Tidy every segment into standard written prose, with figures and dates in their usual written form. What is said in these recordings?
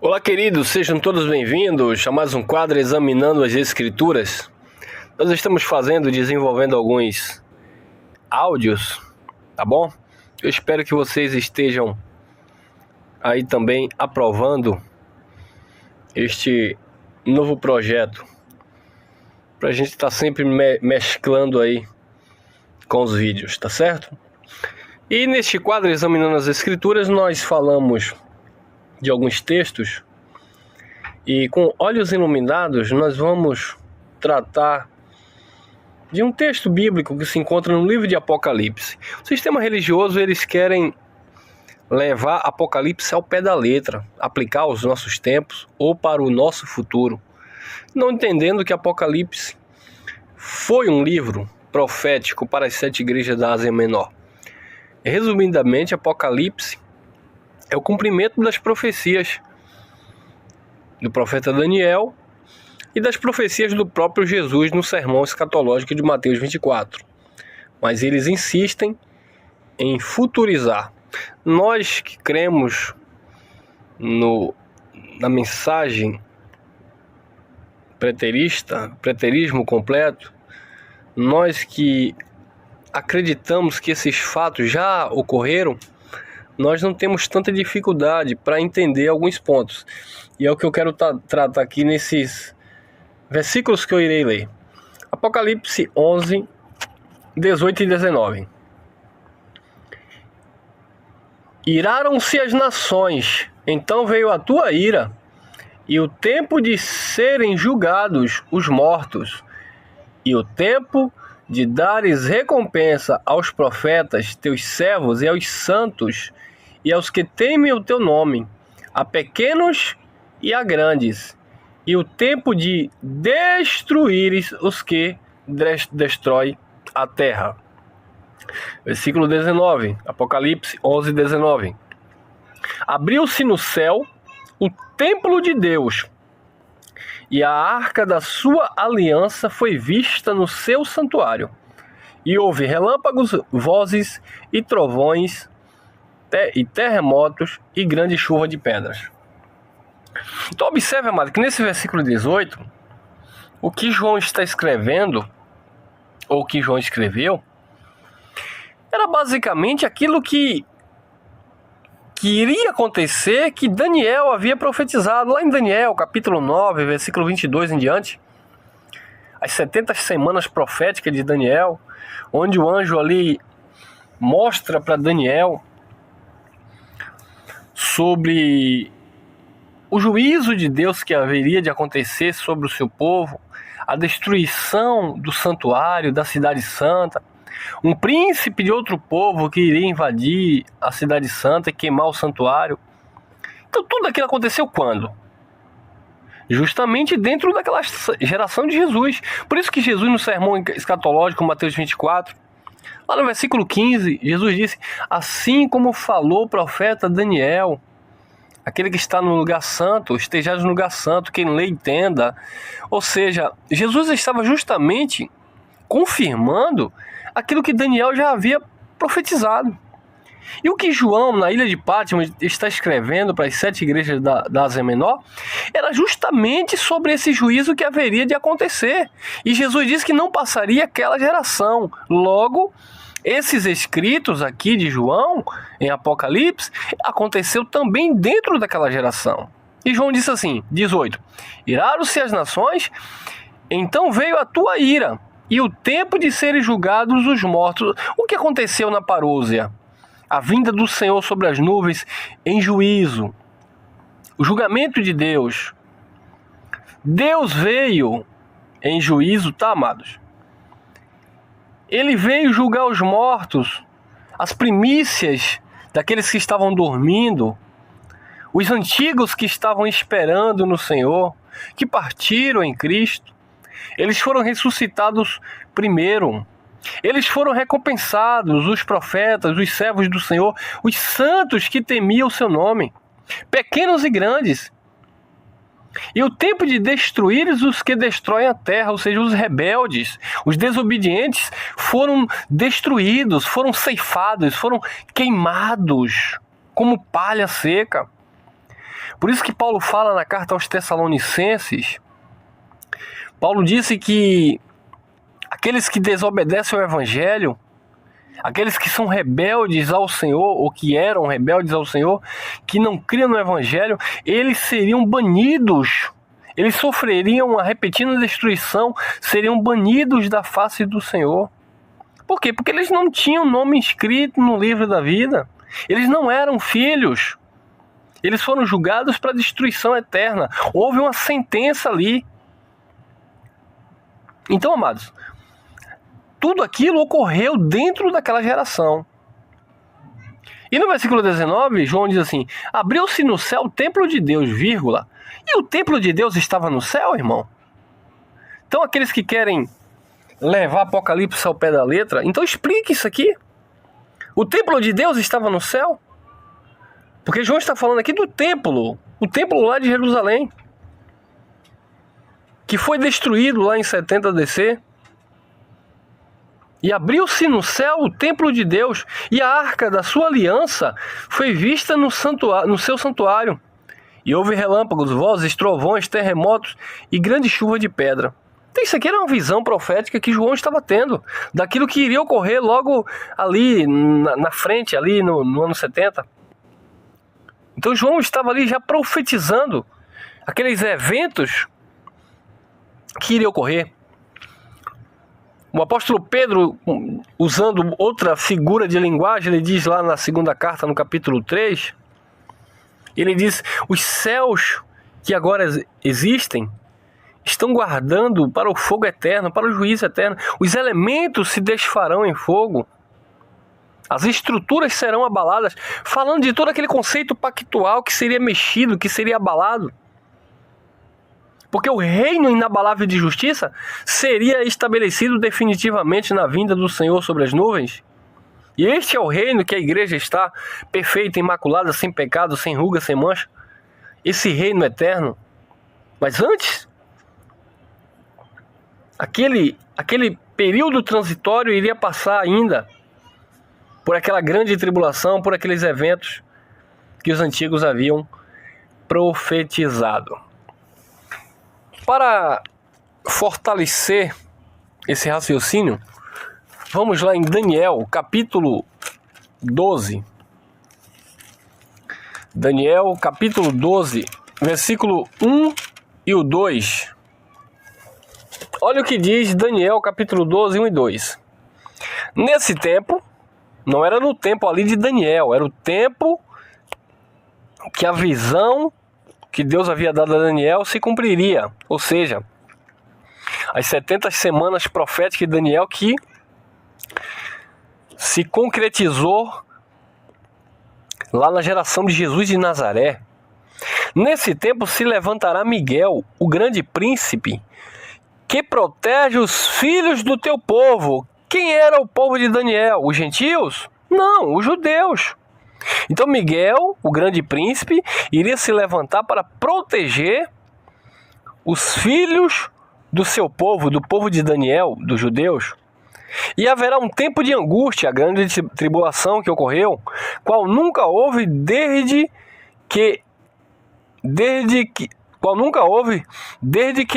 Olá, queridos, sejam todos bem-vindos a mais um quadro Examinando as Escrituras. Nós estamos desenvolvendo alguns áudios, tá bom? Eu espero que vocês estejam aí também aprovando este novo projeto, pra gente estar sempre mesclando aí com os vídeos, tá certo? E neste quadro Examinando as Escrituras nós falamos de alguns textos e com olhos iluminados nós vamos tratar de um texto bíblico que se encontra no livro de Apocalipse. O sistema religioso, eles querem levar Apocalipse ao pé da letra, aplicar aos nossos tempos ou para o nosso futuro, não entendendo que Apocalipse foi um livro profético para as 7 igrejas da Ásia Menor. Resumidamente, Apocalipse é o cumprimento das profecias do profeta Daniel e das profecias do próprio Jesus no sermão escatológico de Mateus 24. Mas eles insistem em futurizar. Nós que cremos na mensagem preterismo completo, nós que acreditamos que esses fatos já ocorreram, nós não temos tanta dificuldade para entender alguns pontos. E é o que eu quero tratar aqui nesses versículos que eu irei ler. Apocalipse 11, 18 e 19. Iraram-se as nações, então veio a tua ira, e o tempo de serem julgados os mortos, e o tempo de dares recompensa aos profetas, teus servos, e aos santos, e aos que temem o teu nome, a pequenos e a grandes, e o tempo de destruíres os que destrói a terra. Versículo 19, Apocalipse 11, 19. Abriu-se no céu o templo de Deus, e a arca da sua aliança foi vista no seu santuário. E houve relâmpagos, vozes e trovões, e terremotos e grande chuva de pedras. Então observe, amado, que nesse versículo 18, o que João está escrevendo, ou o que João escreveu, era basicamente aquilo que iria acontecer, que Daniel havia profetizado lá em Daniel, capítulo 9, versículo 22 em diante. As 70 semanas proféticas de Daniel, onde o anjo ali mostra para Daniel sobre o juízo de Deus que haveria de acontecer sobre o seu povo, a destruição do santuário, da cidade santa, um príncipe de outro povo que iria invadir a cidade santa e queimar o santuário. Então tudo aquilo aconteceu quando? Justamente dentro daquela geração de Jesus. Por isso que Jesus, no sermão escatológico, Mateus 24, lá no versículo 15, Jesus disse: assim como falou o profeta Daniel, aquele que está no lugar santo, estejais no lugar santo, quem lê entenda. Ou seja, Jesus estava justamente confirmando aquilo que Daniel já havia profetizado. E o que João, na ilha de Patmos, está escrevendo para as 7 igrejas da Ásia Menor, era justamente sobre esse juízo que haveria de acontecer. E Jesus disse que não passaria aquela geração. Logo, esses escritos aqui de João, em Apocalipse, aconteceu também dentro daquela geração. E João disse assim, 18, iraram-se as nações, então veio a tua ira, e o tempo de serem julgados os mortos. O que aconteceu na parúzia? A vinda do Senhor sobre as nuvens em juízo. O julgamento de Deus. Deus veio em juízo, tá, amados? Ele veio julgar os mortos, as primícias daqueles que estavam dormindo, os antigos que estavam esperando no Senhor, que partiram em Cristo. Eles foram ressuscitados primeiro. Eles foram recompensados, os profetas, os servos do Senhor, os santos que temiam o seu nome, pequenos e grandes. E o tempo de destruir os que destroem a terra, ou seja, os rebeldes, os desobedientes, foram destruídos, foram ceifados, foram queimados como palha seca. Por isso que Paulo fala na carta aos Tessalonicenses, Paulo disse que aqueles que desobedecem ao Evangelho, aqueles que são rebeldes ao Senhor, ou que eram rebeldes ao Senhor, que não criam no Evangelho, eles seriam banidos, eles sofreriam uma repetida destruição, seriam banidos da face do Senhor. Por quê? Porque eles não tinham nome inscrito no livro da vida, eles não eram filhos, eles foram julgados para destruição eterna, houve uma sentença ali. Então, amados, tudo aquilo ocorreu dentro daquela geração. E no versículo 19, João diz assim: abriu-se no céu o templo de Deus, vírgula. E o templo de Deus estava no céu, irmão? Então aqueles que querem levar Apocalipse ao pé da letra, então explique isso aqui. O templo de Deus estava no céu? Porque João está falando aqui do templo, o templo lá de Jerusalém, que foi destruído lá em 70 DC. E abriu-se no céu o templo de Deus, e a arca da sua aliança foi vista no seu santuário. E houve relâmpagos, vozes, trovões, terremotos e grande chuva de pedra. Então isso aqui era uma visão profética que João estava tendo, daquilo que iria ocorrer logo ali na frente, ali no ano 70. Então João estava ali já profetizando aqueles eventos que iriam ocorrer. O apóstolo Pedro, usando outra figura de linguagem, ele diz lá na segunda carta, no capítulo 3, ele diz: os céus que agora existem estão guardando para o fogo eterno, para o juízo eterno. Os elementos se desfarão em fogo, as estruturas serão abaladas, falando de todo aquele conceito pactual que seria mexido, que seria abalado. Porque o reino inabalável de justiça seria estabelecido definitivamente na vinda do Senhor sobre as nuvens. E este é o reino que a igreja está perfeita, imaculada, sem pecado, sem ruga, sem mancha. Esse reino eterno. Mas antes, aquele período transitório iria passar ainda por aquela grande tribulação, por aqueles eventos que os antigos haviam profetizado. Para fortalecer esse raciocínio, vamos lá em Daniel, capítulo 12. Daniel, capítulo 12, versículo 1 e o 2. Olha o que diz Daniel, capítulo 12, 1 e 2. Nesse tempo, não era no tempo ali de Daniel, era o tempo que a visão que Deus havia dado a Daniel se cumpriria. Ou seja, as 70 semanas proféticas de Daniel que se concretizou lá na geração de Jesus de Nazaré. Nesse tempo se levantará Miguel, o grande príncipe, que protege os filhos do teu povo. Quem era o povo de Daniel? Os gentios? Não, os judeus. Então Miguel, o grande príncipe, iria se levantar para proteger os filhos do seu povo, do povo de Daniel, dos judeus. E haverá um tempo de angústia, a grande tribulação que ocorreu, qual nunca houve desde que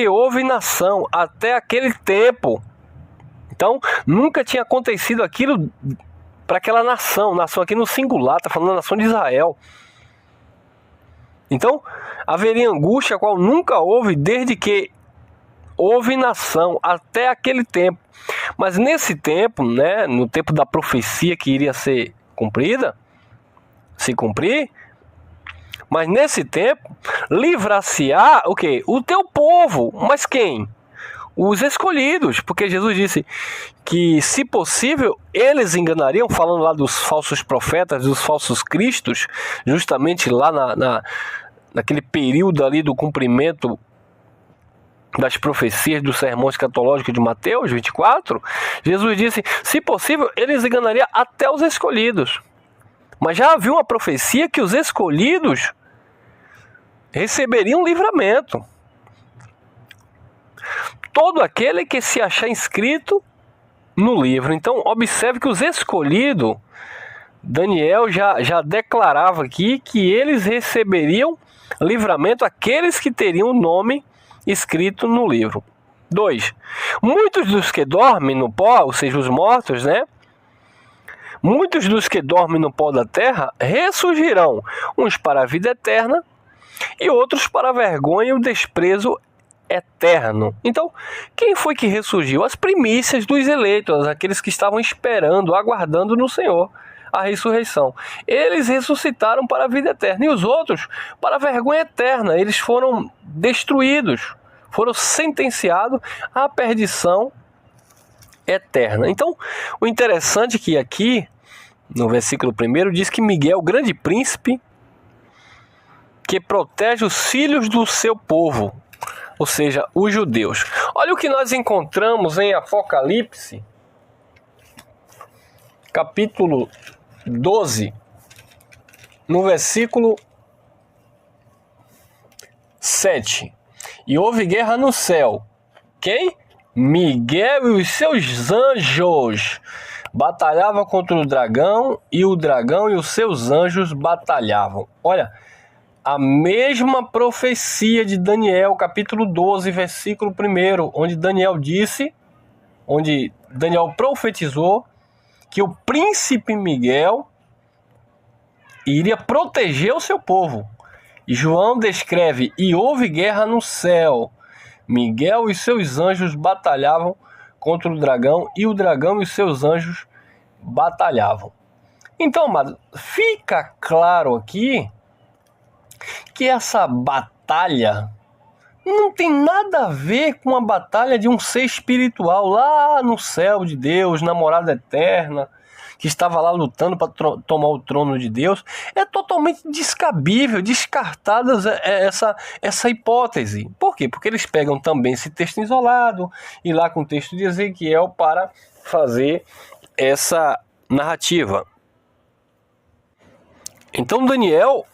houve nação, até aquele tempo. Então, nunca tinha acontecido aquilo para aquela nação aqui no singular, está falando da nação de Israel. Então, haveria angústia qual nunca houve desde que houve nação, até aquele tempo. Mas nesse tempo, né, no tempo da profecia que iria se cumprir, mas nesse tempo, livrar-se-á o quê? O teu povo. Mas quem? Os escolhidos, porque Jesus disse que, se possível, eles enganariam, falando lá dos falsos profetas, dos falsos cristos, justamente lá naquele período ali do cumprimento das profecias do sermão escatológico de Mateus 24, Jesus disse, se possível, eles enganariam até os escolhidos. Mas já havia uma profecia que os escolhidos receberiam livramento. Todo aquele que se achar inscrito no livro. Então, observe que os escolhidos Daniel já declarava aqui que eles receberiam livramento, aqueles que teriam o nome escrito no livro. 2. Muitos dos que dormem no pó, ou seja, os mortos, né? Muitos dos que dormem no pó da terra ressurgirão, uns para a vida eterna e outros para a vergonha e o desprezo eterno. Então, quem foi que ressurgiu? As primícias dos eleitos, aqueles que estavam esperando, aguardando no Senhor a ressurreição. Eles ressuscitaram para a vida eterna e os outros para a vergonha eterna. Eles foram destruídos, foram sentenciados à perdição eterna. Então, o interessante é que aqui, no versículo 1, diz que Miguel, o grande príncipe, que protege os filhos do seu povo, ou seja, os judeus. Olha o que nós encontramos em Apocalipse, capítulo 12, no versículo 7. E houve guerra no céu. Quem? Miguel e os seus anjos batalhavam contra o dragão e os seus anjos batalhavam. Olha, a mesma profecia de Daniel, capítulo 12, versículo 1, onde Daniel profetizou que o príncipe Miguel iria proteger o seu povo. E João descreve: e houve guerra no céu. Miguel e seus anjos batalhavam contra o dragão e os seus anjos batalhavam. Então, amado, fica claro aqui que essa batalha não tem nada a ver com a batalha de um ser espiritual lá no céu de Deus, na morada eterna, que estava lá lutando para tomar o trono de Deus. É totalmente descabível, descartada essa hipótese. Por quê? Porque eles pegam também esse texto isolado e lá com o texto de Ezequiel para fazer essa narrativa. Então Daniel,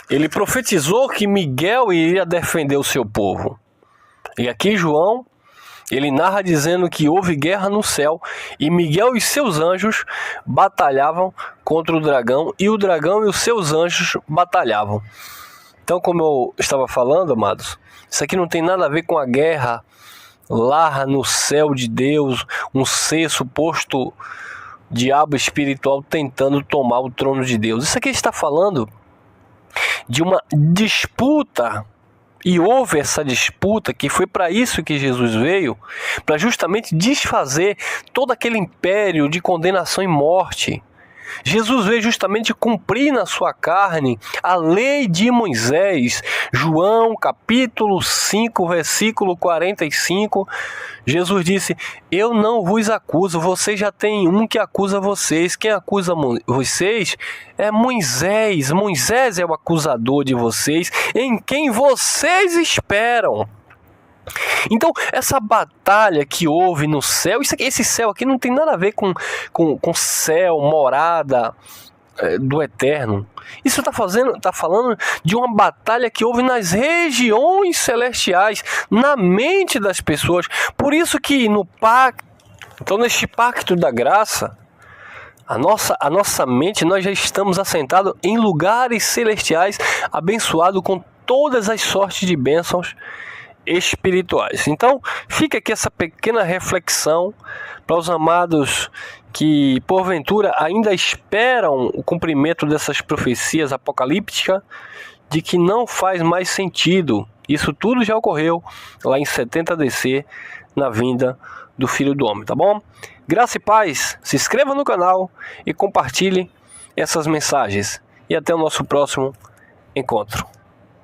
ele profetizou que Miguel iria defender o seu povo. E aqui João, ele narra dizendo que houve guerra no céu e Miguel e seus anjos batalhavam contra o dragão e os seus anjos batalhavam. Então, como eu estava falando, amados, isso aqui não tem nada a ver com a guerra lá no céu de Deus, um ser suposto diabo espiritual tentando tomar o trono de Deus. Isso aqui está falando de uma disputa. E houve essa disputa, que foi para isso que Jesus veio, para justamente desfazer todo aquele império de condenação e morte. Jesus veio justamente cumprir na sua carne a lei de Moisés. João capítulo 5, versículo 45, Jesus disse: eu não vos acuso, vocês já têm um que acusa vocês. Quem acusa vocês é Moisés. Moisés é o acusador de vocês, em quem vocês esperam. Então, essa batalha que houve no céu, esse céu aqui não tem nada a ver com céu, morada do eterno. Isso está falando de uma batalha que houve nas regiões celestiais, na mente das pessoas. Por isso que no pacto, então neste pacto da graça, a nossa mente, nós já estamos assentados em lugares celestiais, abençoados com todas as sortes de bênçãos espirituais. Então, fica aqui essa pequena reflexão para os amados que, porventura, ainda esperam o cumprimento dessas profecias apocalípticas, de que não faz mais sentido. Isso tudo já ocorreu lá em 70 DC, na vinda do Filho do Homem, tá bom? Graça e paz, se inscreva no canal e compartilhe essas mensagens. E até o nosso próximo encontro.